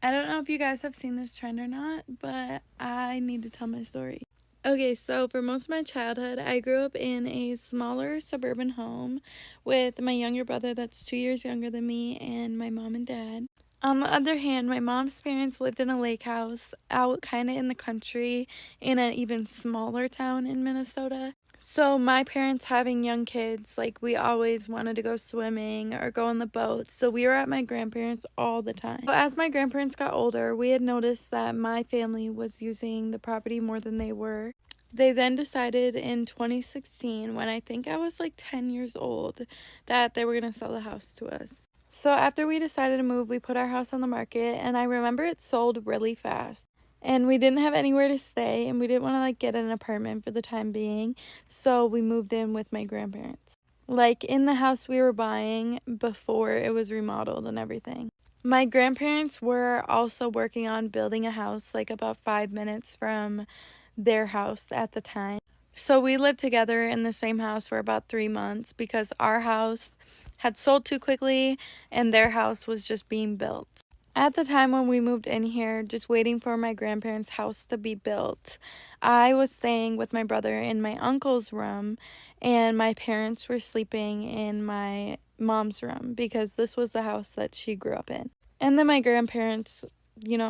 I don't know if you guys have seen this trend or not, but I need to tell my story. Okay, so for most of my childhood, I grew up in a smaller suburban home with my younger brother that's 2 years younger than me and my mom and dad. On the other hand, my mom's parents lived in a lake house out kind of in the country in an even smaller town in Minnesota. So my parents having young kids, like we always wanted to go swimming or go on the boat. So we were at my grandparents all the time. So as my grandparents got older, we had noticed that my family was using the property more than they were. They then decided in 2016, when I think I was like 10 years old, that they were going to sell the house to us. So after we decided to move, we put our house on the market, and I remember it sold really fast. And we didn't have anywhere to stay, and we didn't want to like get an apartment for the time being, so we moved in with my grandparents. Like in the house we were buying before it was remodeled and everything. My grandparents were also working on building a house like about 5 minutes from their house at the time. So we lived together in the same house for about 3 months because our house had sold too quickly and their house was just being built. At the time when we moved in here, just waiting for my grandparents' house to be built, I was staying with my brother in my uncle's room, and my parents were sleeping in my mom's room because this was the house that she grew up in. And then my grandparents,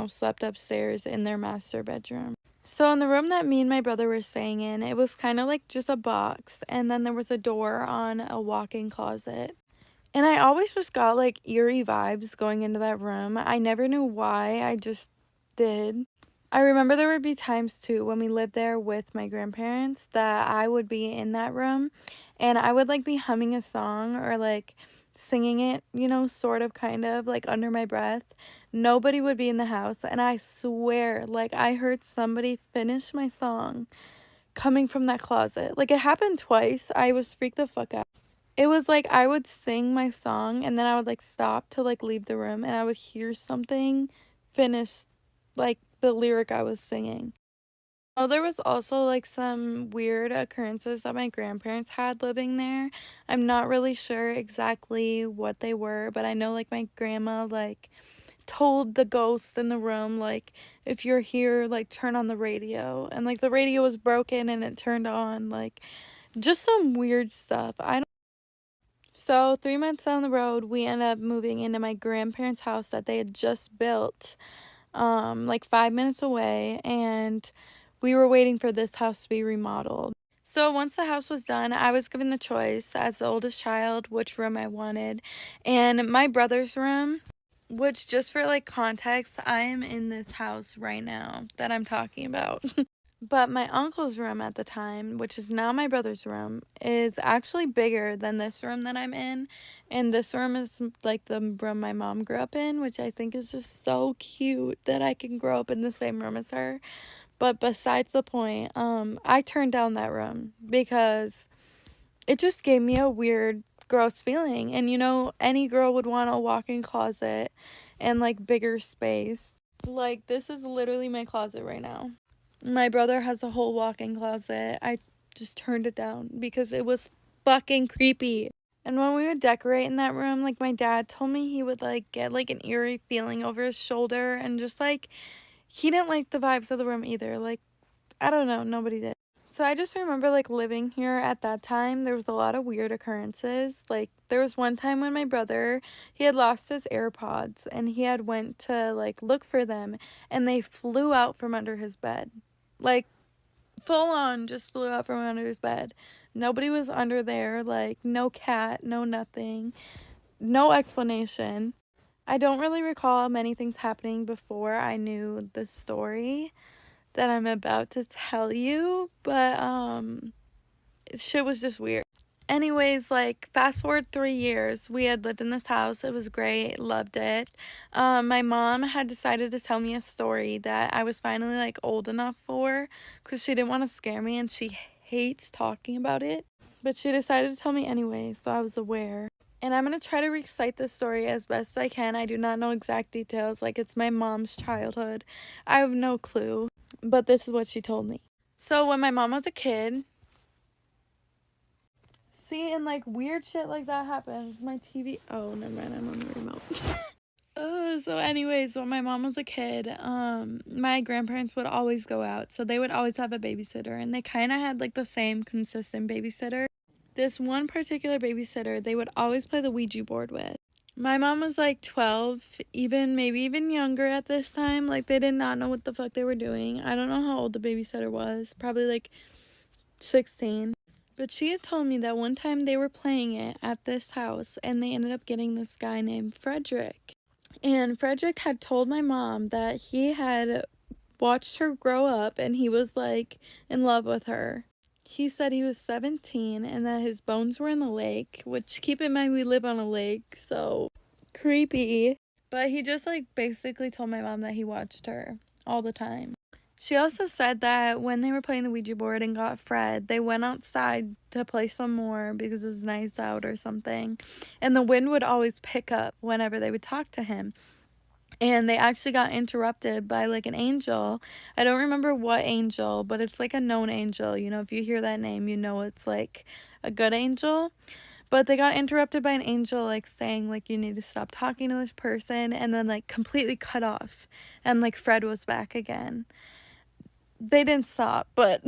slept upstairs in their master bedroom. So in the room that me and my brother were staying in, it was kind of like just a box, and then there was a door on a walk-in closet. And I always just got like eerie vibes going into that room. I never knew why, I just did. I remember there would be times too when we lived there with my grandparents that I would be in that room and I would like be humming a song or like singing it, sort of kind of like under my breath. Nobody would be in the house, and I swear like I heard somebody finish my song coming from that closet. Like it happened twice. I was freaked the fuck out. It was like I would sing my song and then I would like stop to like leave the room and I would hear something finish like the lyric I was singing. Oh, there was also like some weird occurrences that my grandparents had living there. I'm not really sure exactly what they were, but I know like my grandma like told the ghost in the room like, if you're here, like turn on the radio, and like the radio was broken and it turned on, like just some weird stuff. So 3 months down the road, we ended up moving into my grandparents' house that they had just built, like 5 minutes away, and we were waiting for this house to be remodeled. So once the house was done, I was given the choice as the oldest child which room I wanted, and my brother's room, which just for like context, I am in this house right now that I'm talking about. But my uncle's room at the time, which is now my brother's room, is actually bigger than this room that I'm in. And this room is like the room my mom grew up in, which I think is just so cute that I can grow up in the same room as her. But besides the point, I turned down that room because it just gave me a weird, gross feeling. And any girl would want a walk-in closet and like bigger space. Like this is literally my closet right now. My brother has a whole walk-in closet. I just turned it down because it was fucking creepy. And when we would decorate in that room, like my dad told me he would like get like an eerie feeling over his shoulder, and just like he didn't like the vibes of the room either. Like I don't know, nobody did. So I just remember like living here at that time, there was a lot of weird occurrences. Like there was one time when my brother, he had lost his AirPods and he had went to like look for them, and they flew out from under his bed. Like full on just flew out from under his bed. Nobody was under there, like no cat, no nothing, no explanation. I don't really recall many things happening before I knew the story that I'm about to tell you, but shit was just weird. Anyways, like fast forward 3 years, we had lived in this house. It was great, loved it. My mom had decided to tell me a story that I was finally like old enough for, because she didn't want to scare me and she hates talking about it, but she decided to tell me anyway, so I was aware. And I'm going to try to recite this story as best I can. I do not know exact details, like it's my mom's childhood. I have no clue, but this is what she told me. So when my mom was a kid, see, and like weird shit like that happens. My TV, oh, never mind, I'm on the remote. So anyways, when my mom was a kid, my grandparents would always go out, so they would always have a babysitter, and they kind of had like the same consistent babysitter. This one particular babysitter, they would always play the Ouija board with. My mom was like 12, maybe even younger at this time. Like, they did not know what the fuck they were doing. I don't know how old the babysitter was, probably like 16. But she had told me that one time they were playing it at this house, and they ended up getting this guy named Frederick. And Frederick had told my mom that he had watched her grow up and he was like in love with her. He said he was 17 and that his bones were in the lake, which, keep in mind, we live on a lake, so creepy. But he just like basically told my mom that he watched her all the time. She also said that when they were playing the Ouija board and got Fred, they went outside to play some more because it was nice out or something. And the wind would always pick up whenever they would talk to him. And they actually got interrupted by like an angel. I don't remember what angel, but it's like a known angel. You know, if you hear that name, you know it's like a good angel. But they got interrupted by an angel like saying like, you need to stop talking to this person, and then like completely cut off. And like Fred was back again. They didn't stop, but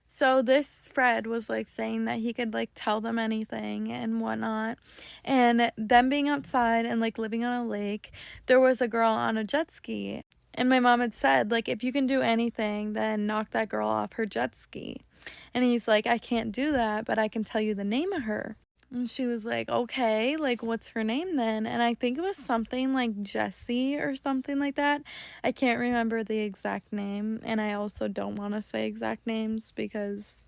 so this Fred was like saying that he could like tell them anything and whatnot. And them being outside and like living on a lake, there was a girl on a jet ski. And my mom had said, like, if you can do anything, then knock that girl off her jet ski. And he's like, I can't do that, but I can tell you the name of her. And she was like, okay, like, what's her name then? And I think it was something like Jessie or something like that. I can't remember the exact name. And I also don't want to say exact names because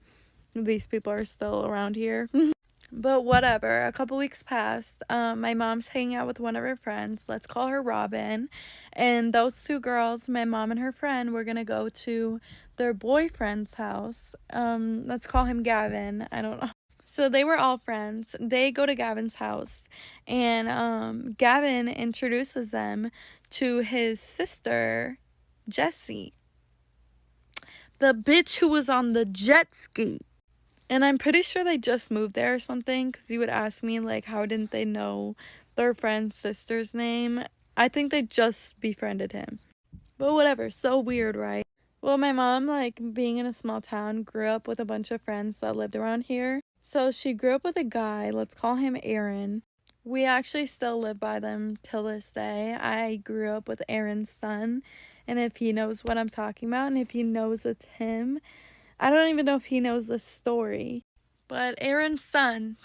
these people are still around here. But whatever. A couple weeks passed. My mom's hanging out with one of her friends. Let's call her Robin. And those two girls, my mom and her friend, were going to go to their boyfriend's house. Let's call him Gavin. I don't know. So they were all friends. They go to Gavin's house, and Gavin introduces them to his sister, Jessie, the bitch who was on the jet ski. And I'm pretty sure they just moved there or something, because you would ask me, like, how didn't they know their friend's sister's name? I think they just befriended him. But whatever, so weird, right? Well, my mom, like, being in a small town, grew up with a bunch of friends that lived around here. So she grew up with a guy, let's call him Aaron. We actually still live by them till this day. I grew up with Aaron's son, and if he knows what I'm talking about, and if he knows it's him, I don't even know if he knows the story. But Aaron's son,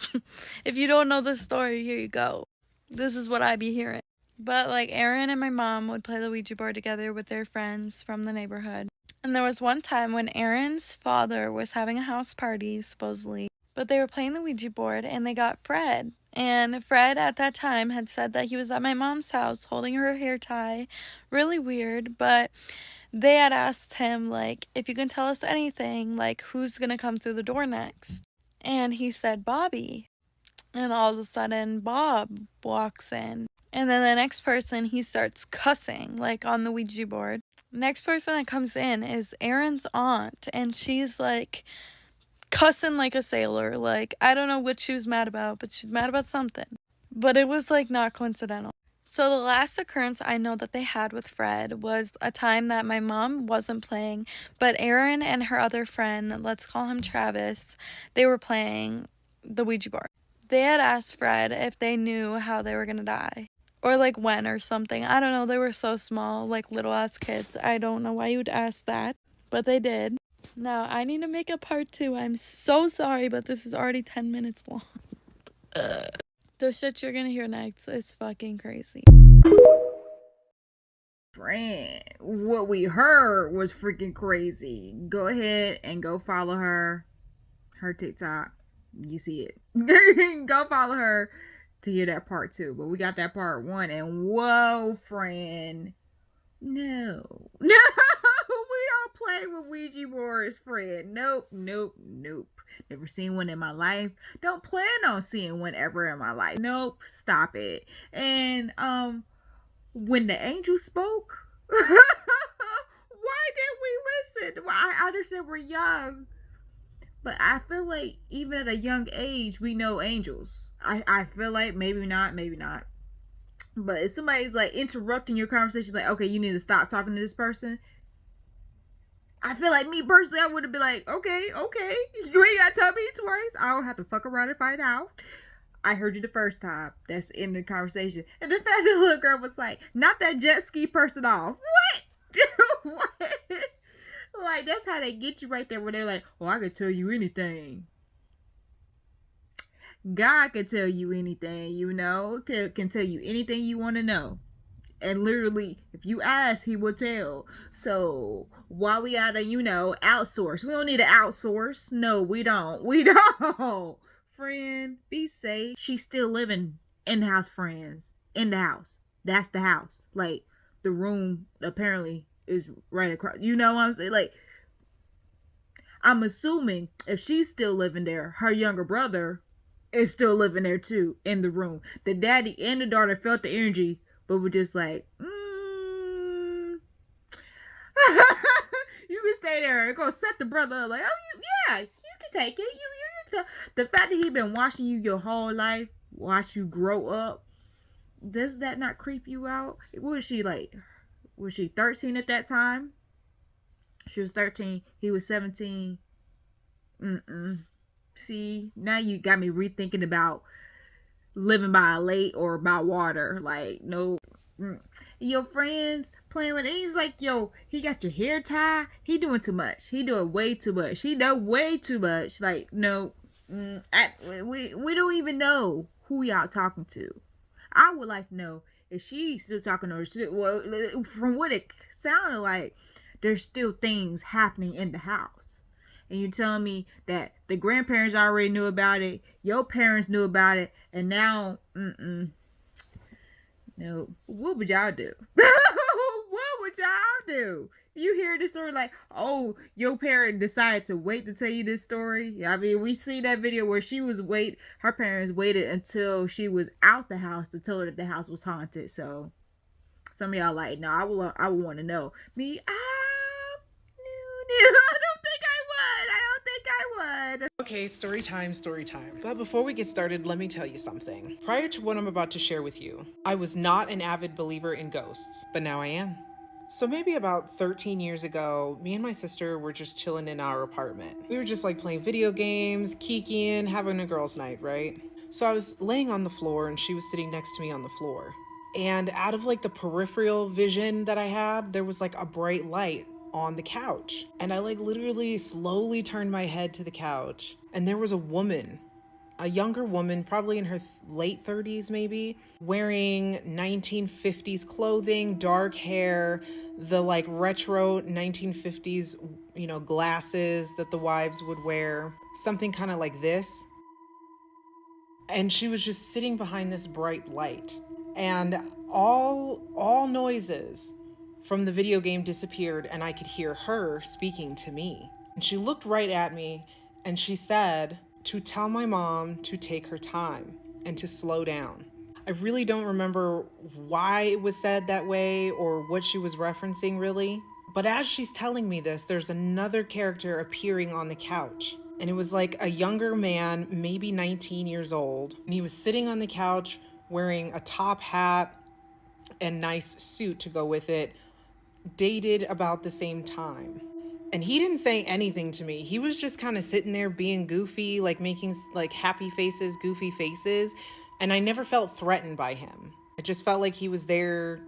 if you don't know the story, here you go. This is what I be hearing. But like, Aaron and my mom would play the Ouija board together with their friends from the neighborhood. And there was one time when Aaron's father was having a house party, supposedly, but they were playing the Ouija board and they got Fred. And Fred at that time had said that he was at my mom's house holding her hair tie. Really weird, but they had asked him, like, if you can tell us anything, like, who's gonna come through the door next? And he said, Bobby. And all of a sudden, Bob walks in. And then the next person, he starts cussing, like, on the Ouija board. Next person that comes in is Aaron's aunt, and she's, like, cussing like a sailor. Like, I don't know what she was mad about, but she's mad about something. But it was, like, not coincidental. So the last occurrence I know that they had with Fred was a time that my mom wasn't playing, but Aaron and her other friend, let's call him Travis, they were playing the Ouija board. They had asked Fred if they knew how they were gonna die. Or like when or something. I don't know. They were so small, like little ass kids. I don't know why you would ask that, but they did. Now, I need to make a part 2. I'm so sorry, but this is already 10 minutes long. The shit you're gonna hear next is fucking crazy. Friend, what we heard was freaking crazy. Go ahead and go follow her TikTok. You see it. Go follow her to hear that part 2. But we got that part 1, and whoa, friend. No. We don't play with Ouija boards, friend. Nope. Never seen one in my life. Don't plan on seeing one ever in my life. Nope. Stop it. And when the angel spoke, why didn't we listen? Well, I understand we're young, but I feel like even at a young age we know angels. I feel like maybe not. But if somebody's like interrupting your conversation, like, okay, you need to stop talking to this person, I feel like me personally, I would have been like, okay, you ain't gotta tell me twice. I don't have to fuck around and find out. I heard you the first time. That's in the conversation. And the fact that the little girl was like, knock that jet ski person off. What? What? Like, that's how they get you right there, where they're like, oh, I can tell you anything. God can tell you anything, you know, can tell you anything you want to know. And literally, if you ask, he will tell. So why we gotta, outsource? We don't need to outsource. No, we don't. We don't. Friend, be safe. She's still living in the house, friends. In the house. That's the house. Like, the room apparently is right across. You know what I'm saying? Like, I'm assuming if she's still living there, her younger brother is still living there too, in the room. The daddy and the daughter felt the energy, but were just like, you can stay there and go set the brother up. Like, oh, yeah, you can take it. The fact that he been watching you your whole life, watch you grow up, does that not creep you out? What was she like? Was she 13 at that time? She was 13. He was 17. See, now you got me rethinking about living by a lake or by water. Like, no. Your friends playing with it. He's like, yo, he got your hair tied. He doing too much. He doing way too much. He know way too much. Like, no. We don't even know who y'all talking to. I would like to know if she's still talking to her. Well, from what it sounded like, there's still things happening in the house. And you're telling me that the grandparents already knew about it, your parents knew about it, and now, no. What would y'all do? What would y'all do? You hear this story like, oh, your parent decided to wait to tell you this story? I mean, we see that video where her parents waited until she was out the house to tell her that the house was haunted. So some of y'all like, no, I would want to know. Me, I don't think I would. Okay, story time. But before we get started, let me tell you something. Prior to what I'm about to share with you, I was not an avid believer in ghosts, but now I am. So maybe about 13 years ago, me and my sister were just chilling in our apartment. We were just like playing video games, kikiing, having a girls' night, right? So I was laying on the floor and she was sitting next to me on the floor. And out of like the peripheral vision that I had, there was like a bright light on the couch. And I like literally slowly turned my head to the couch and there was a woman, a younger woman, probably in her late 30s maybe, wearing 1950s clothing, dark hair, the like retro 1950s, glasses that the wives would wear, something kind of like this. And she was just sitting behind this bright light. And all noises from the video game disappeared and I could hear her speaking to me. And she looked right at me and she said to tell my mom to take her time and to slow down. I really don't remember why it was said that way or what she was referencing really. But as she's telling me this, there's another character appearing on the couch. And it was like a younger man, maybe 19 years old. And he was sitting on the couch wearing a top hat and nice suit to go with it, dated about the same time. And he didn't say anything to me. He was just kind of sitting there being goofy, like making like happy faces, goofy faces. And I never felt threatened by him. I just felt like he was there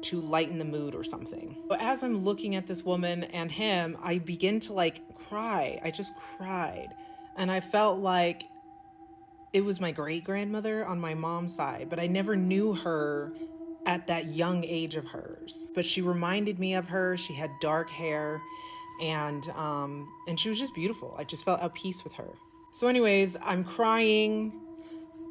to lighten the mood or something. But as I'm looking at this woman and him, I begin to like cry. I just cried. And I felt like it was my great-grandmother on my mom's side, but I never knew her at that young age of hers. But she reminded me of her. She had dark hair and she was just beautiful. I just felt at peace with her. So anyways, I'm crying.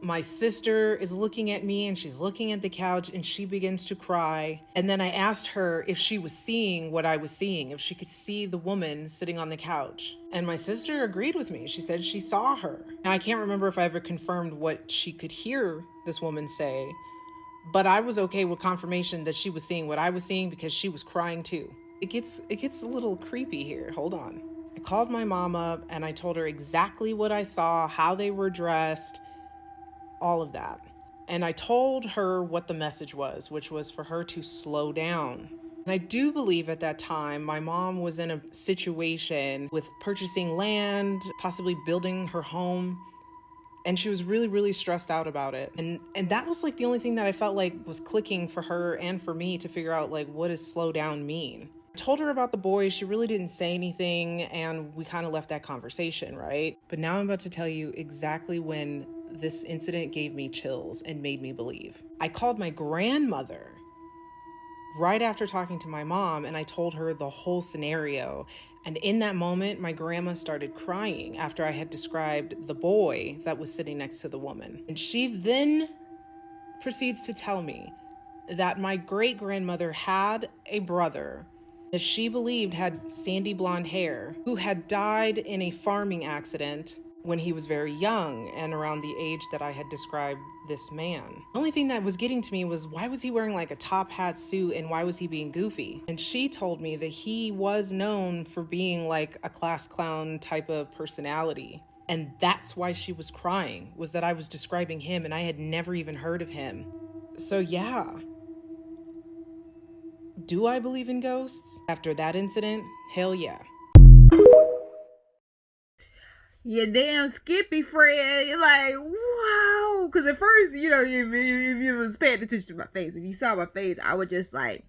My sister is looking at me and she's looking at the couch and she begins to cry. And then I asked her if she was seeing what I was seeing, if she could see the woman sitting on the couch. And my sister agreed with me. She said she saw her. Now I can't remember if I ever confirmed what she could hear this woman say, but I was okay with confirmation that she was seeing what I was seeing because she was crying too. It gets a little creepy here. Hold on. I called my mom up and I told her exactly what I saw, how they were dressed, all of that. And I told her what the message was, which was for her to slow down. And I do believe at that time, my mom was in a situation with purchasing land, possibly building her home. And she was really, really stressed out about it. And that was like the only thing that I felt like was clicking for her and for me to figure out, like, what does slow down mean? I told her about the boy. She really didn't say anything, and we kind of left that conversation, right? But now I'm about to tell you exactly when this incident gave me chills and made me believe. I called my grandmother right after talking to my mom, and I told her the whole scenario. And in that moment, my grandma started crying after I had described the boy that was sitting next to the woman. And she then proceeds to tell me that my great-grandmother had a brother that she believed had sandy blonde hair, who had died in a farming accident when he was very young and around the age that I had described this man. The only thing that was getting to me was, why was he wearing like a top hat suit and why was he being goofy? And she told me that he was known for being like a class clown type of personality. And that's why she was crying, was that I was describing him and I had never even heard of him. So yeah. Do I believe in ghosts? After that incident, hell yeah. You damn Skippy friend. You're like, wow. Because at first, you know, if you was paying attention to my face, if you saw my face, I would just like,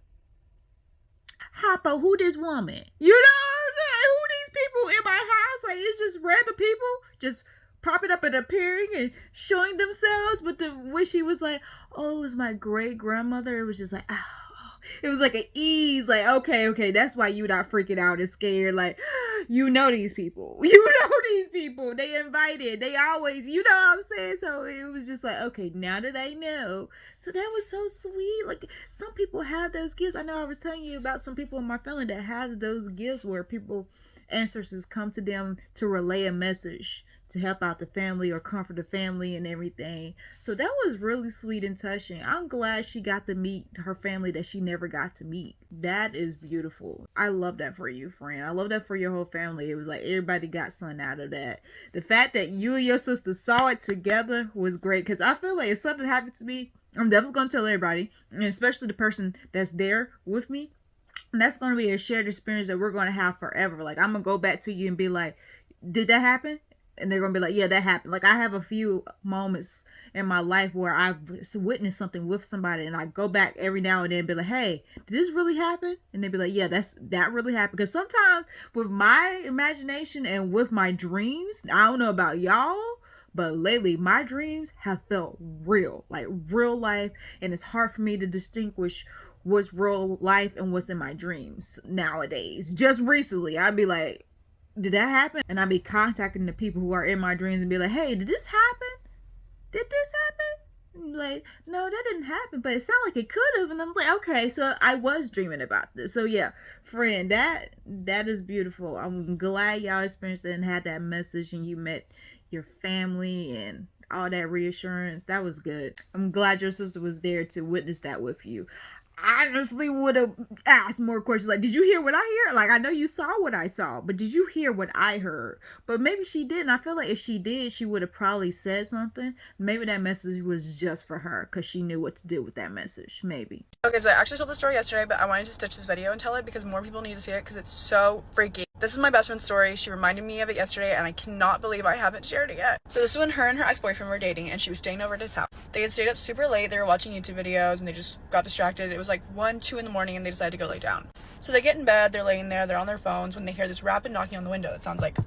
Hoppo, who this woman? You know what I'm saying? Who these people in my house? Like, it's just random people just popping up and appearing and showing themselves. But when she was like, oh, it was my great grandmother, it was just like, oh. It was like an ease, like, okay, that's why you not freaking out and scared. Like, you know these people. They invited. They always, you know what I'm saying? So it was just like, okay, now that I know. So that was so sweet. Like, some people have those gifts. I know I was telling you about some people in my family that have those gifts where ancestors come to them to relay a message, to help out the family or comfort the family and everything. So that was really sweet and touching. I'm glad she got to meet her family that she never got to meet. That is beautiful. I love that for you, friend. I love that for your whole family. It was like everybody got something out of that. The fact that you and your sister saw it together was great, because I feel like if something happened to me, I'm definitely going to tell everybody, and especially the person that's there with me. And that's going to be a shared experience that we're going to have forever. Like, I'm going to go back to you and be like, did that happen? And they're going to be like, yeah, that happened. Like, I have a few moments in my life where I've witnessed something with somebody, and I go back every now and then and be like, hey, did this really happen? And they'd be like, yeah, that really happened. Because sometimes with my imagination and with my dreams, I don't know about y'all, but lately my dreams have felt real, like real life. And it's hard for me to distinguish what's real life and what's in my dreams nowadays. Just recently, I'd be like, did that happen? And I'd be contacting the people who are in my dreams and be like, hey, did this happen? Did this happen? And like, no, that didn't happen, but it sounded like it could have. And I'm like, okay, so I was dreaming about this. So yeah, friend, that is beautiful. I'm glad y'all experienced it and had that message, and you met your family and all that reassurance. That was good. I'm glad your sister was there to witness that with you. I honestly would have asked more questions, like, did you hear what I hear? Like, I know you saw what I saw, but did you hear what I heard? But maybe she didn't. I feel like if she did, she would have probably said something. Maybe that message was just for her because she knew what to do with that message. Maybe. Okay, so I actually told the story yesterday, but I wanted to stitch this video and tell it because more people need to see it because it's so freaky. This is my best friend's story. She reminded me of it yesterday, and I cannot believe I haven't shared it yet. So this is when her and her ex-boyfriend were dating, and she was staying over at his house. They had stayed up super late. They were watching YouTube videos, and they just got distracted. It was like 1, 2 in the morning, and they decided to go lay down. So they get in bed. They're laying there. They're on their phones when they hear this rapid knocking on the window. It sounds like...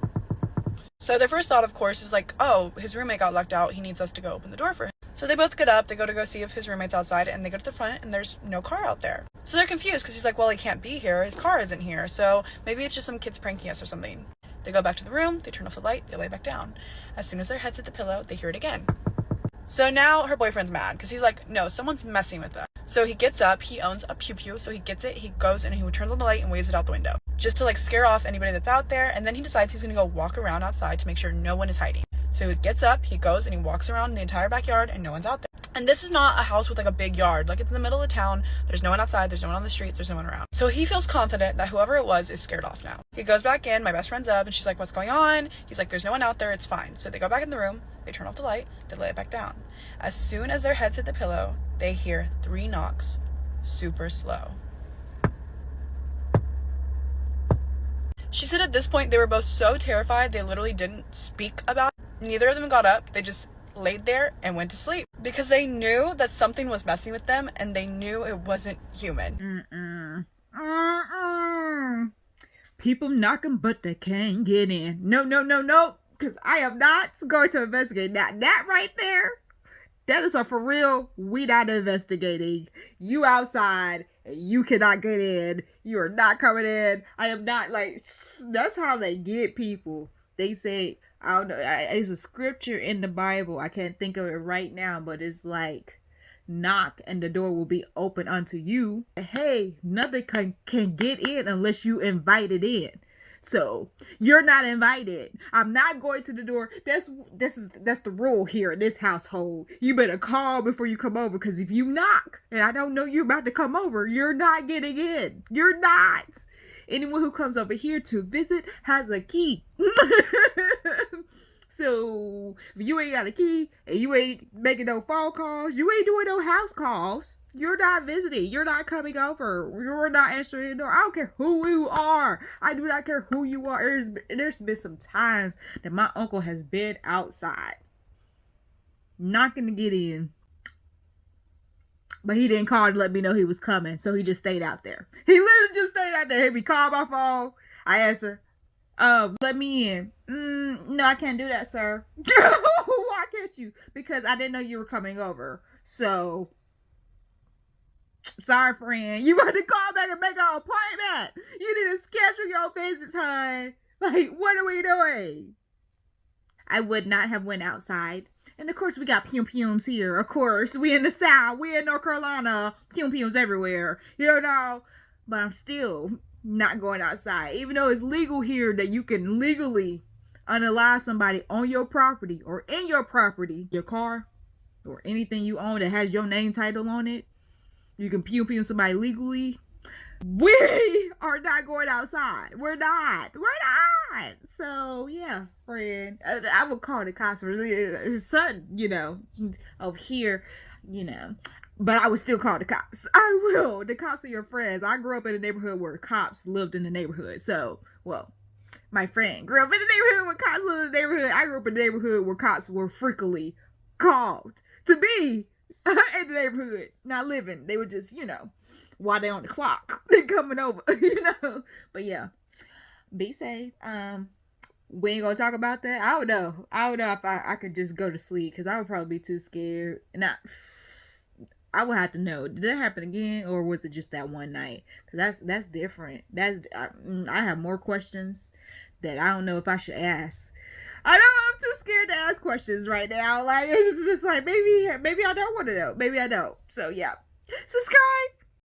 So their first thought, of course, is like, oh, his roommate got locked out. He needs us to go open the door for him. So they both get up, they go see if his roommate's outside, and they go to the front, and there's no car out there. So they're confused, because he's like, well, he can't be here, his car isn't here, so maybe it's just some kids pranking us or something. They go back to the room, they turn off the light, they lay back down. As soon as their heads hit the pillow, they hear it again. So now her boyfriend's mad, because he's like, no, someone's messing with us. So he gets up, he owns a pew-pew, so he gets it, he goes, and he turns on the light and waves it out the window, just to like scare off anybody that's out there, and then he decides he's gonna go walk around outside to make sure no one is hiding. So he gets up, he goes and he walks around the entire backyard and no one's out there. And this is not a house with like a big yard. Like, it's in the middle of town. There's no one outside. There's no one on the streets. There's no one around. So he feels confident that whoever it was is scared off now. He goes back in. My best friend's up and she's like, what's going on? He's like, there's no one out there. It's fine. So they go back in the room. They turn off the light. They lay it back down. As soon as their heads hit the pillow, they hear 3 knocks, super slow. She said at this point they were both so terrified they literally didn't speak about it. Neither of them got up. They just laid there and went to sleep because they knew that something was messing with them and they knew it wasn't human. People knocking but they can't get in. No, because I am not going to investigate that right there. That is a for real. We not investigating. You outside and you cannot get in. You are not coming in. I am not, like, that's how they get people. They say, I don't know, it's a scripture in the Bible. I can't think of it right now, but it's like, knock and the door will be open unto you. Hey, nothing can get in unless you invite it in. So you're not invited. I'm not going to the door. That's the rule here in this household. You better call before you come over, because if you knock and I don't know you're about to come over, you're not getting in. You're not. Anyone who comes over here to visit has a key. So if you ain't got a key and you ain't making no phone calls, you ain't doing no house calls, you're not visiting. You're not coming over. You're not answering the door. I don't care who you are. I do not care who you are. There's been some times that my uncle has been outside knocking to get in, but he didn't call to let me know he was coming, so he just stayed out there. He literally just stayed out there. He called my phone. I answer. Let me in. No, I can't do that, sir. Why can't you? Because I didn't know you were coming over. So, sorry, friend. You want to call back and make an appointment. You need to schedule your visit time. Like, what are we doing? I would not have went outside. And of course, we got pum-pums here. Of course, we in the South. We in North Carolina. Pum-pums everywhere. You know? But I'm still not going outside. Even though it's legal here that you can legally unalive somebody on your property or in your property, your car, or anything you own that has your name title on it. You can pum-pum somebody legally. We are not going outside. We're not. So, yeah, friend. I would call the cops for his son, you know, over here, you know. But I would still call the cops. I will. The cops are your friends. I grew up in a neighborhood where cops lived in the neighborhood. So, well, my friend grew up in the neighborhood where cops lived in the neighborhood. I grew up in a neighborhood where cops were frequently called to be in the neighborhood, not living. They were just, you know, while they on the clock, they coming over, you know. But yeah, be safe. We ain't gonna talk about that. I don't know if I could just go to sleep, because I would probably be too scared. And I would have to know, did that happen again, or was it just that one night? Because that's different. I have more questions that I don't know if I should ask. I know I'm too scared to ask questions right now. Like, it's just like, maybe I don't want to know. Maybe I don't. So yeah, subscribe.